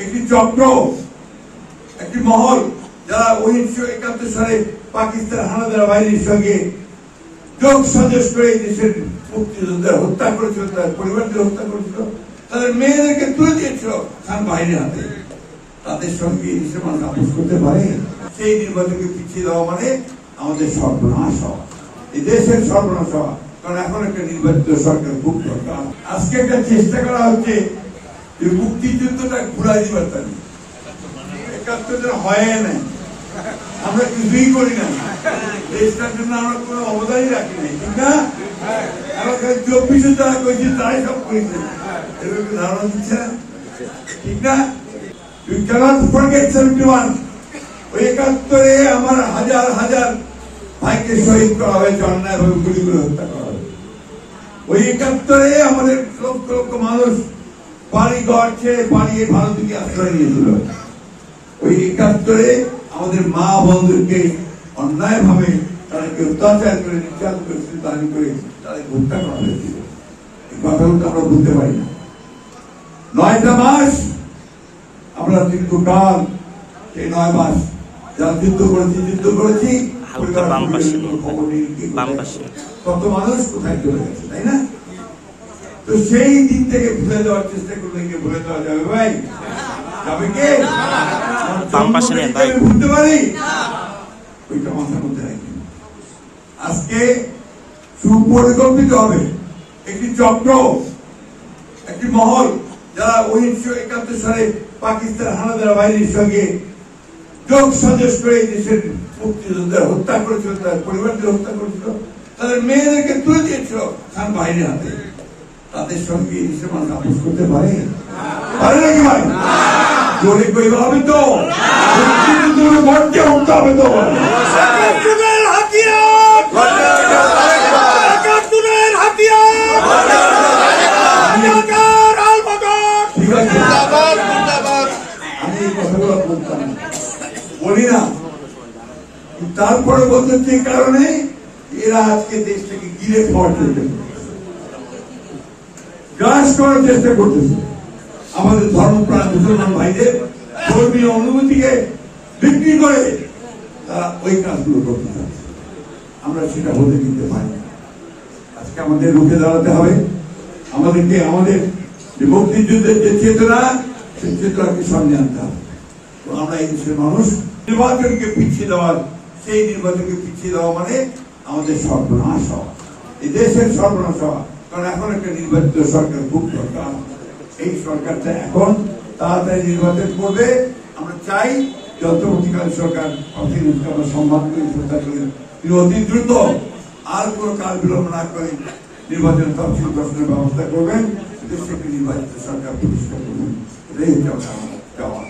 একটি চক্র, একটি মহল যারা 1971 সালে পাকিস্তান হানাদার বাহিনীর সঙ্গে যোগ সাজস করে দেশের মুক্তিযোদ্ধাদের হত্যা করেছিল, তাদের পরিবারদের হত্যা করেছিল, তাদের মেয়েদেরকে তুলে দিয়েছিল খান বাহিনীর হাতে। তাদের সঙ্গে দেশের মানুষ আপোষ করতে পারে? সেই নির্বাচনকে পিছিয়ে দেওয়া মানে আমাদের সর্বনাশ হওয়া, এই দেশের সর্বনাশ হওয়া। কারণ এখন একটা নির্বাচিত সরকার খুব দরকার। আজকে একটা চেষ্টা করা হচ্ছে যে মুক্তিযুদ্ধটা ঘুরাই দিবার তাদের 71 হয় না, আমরা কিছুই করি না, দেশটার জন্য আমরা কোনো অবদানই রাখি নাই, ঠিক না? 24 যারা করেছে তারাই সব করেছে, এরকম ধারণা দিচ্ছে না, ঠিক না? You cannot forget 71. ওই 71-এ আমার হাজার হাজার ভাইকে শহীদ করা হয়েছে, অন্যায়ভাবে গুলি করে হত্যা করা হয়েছে। ওই 71-এ আমাদের লক্ষ লক্ষ মানুষ বাড়ি ঘর ছেড়ে পালিয়ে ভারতকে আশ্রয় নিয়েছিল। ওই 71-এ আমাদের মা বন্ধুকে অন্যায় ভাবে তাদেরকে অত্যাচার করে, নির্যাতন করে, দাবি করে তাদেরকে হত্যা করা হয়েছিল। এই কথাগুলো আমরা বুঝতে পারি না। 9টা মাস আমরা দীর্ঘকাল, সেই 9 মাস যারা যুদ্ধ করেছি কত মানুষ কোথায় চলে গেছে, তাই না? তো সেই দিন থেকে ভুলে যাওয়ার চেষ্টা করলে কি ভুলে যাওয়া যাবে? ভাই যাবে কে? ভুলতে পারি? ওইটা মাথার মধ্যে রাখি। আজকে সুপরিকল্পিত হবে একটি চক্র, একটি মহল যারা 1971 সালে পাকিস্তান হানাদার বাহিনীর সঙ্গে যোগ সাজস করে দেশের মুক্তিযোদ্ধাদের হত্যা করেছিল, তাদের পরিবারদের হত্যা করেছিল, তাদের মেয়েদেরকে তুলে দিয়েছিল খান বাহিনীর হাতে। তাদের সঙ্গে দেশের মানুষ আপোষ করতে পারে? পারে নাকি ভাই? জোরে কইবা হবে তো, মরতে হতে হবে তো। বলি না, তারপরে বলতে যে কারণে এরা আজকে দেশটাকে গিরে খাওয়ার চেষ্টা করছে, গ্রাস করার চেষ্টা করতেছে। আমাদের ধর্মপ্রাণ মুসলমান ভাইদের ধর্মীয় অনুভূতিকে বিক্রি করে তারা ওই কাজগুলো করতে চাচ্ছে। আমরা সেটা হতে দিতে পারি না। আজকে আমাদের রুখে দাঁড়াতে হবে। আমাদেরকে আমাদের যে মুক্তিযুদ্ধের যে চেতনা, সেই চেতনাকে সামনে আনতে হবে। আমরা এই দেশের মানুষ নির্বাচনকে পিছিয়ে দেওয়ার, সেই নির্বাচনকে পিছিয়ে দেওয়া মানে আমাদের সর্বনাশ হওয়া, এই দেশের সর্বনাশ হওয়া। কারণ এখন একটা নির্বাচিত সরকার খুব দরকার। এই সরকারটা এখন তাড়াতাড়ি নির্বাচন করবে। আমরা চাই যে অন্তর্বর্তীকালীন সরকার আমরা সম্মান করি, শ্রদ্ধা করি, তিনি অতি দ্রুত আর কোনো কাল বিলম্ব না করে নির্বাচন তফসিল গঠনের ব্যবস্থা করবেন, দেশে একটি নির্বাচিত সরকার প্রতিষ্ঠা করবেন। এটাই হচ্ছে আমার চাওয়া।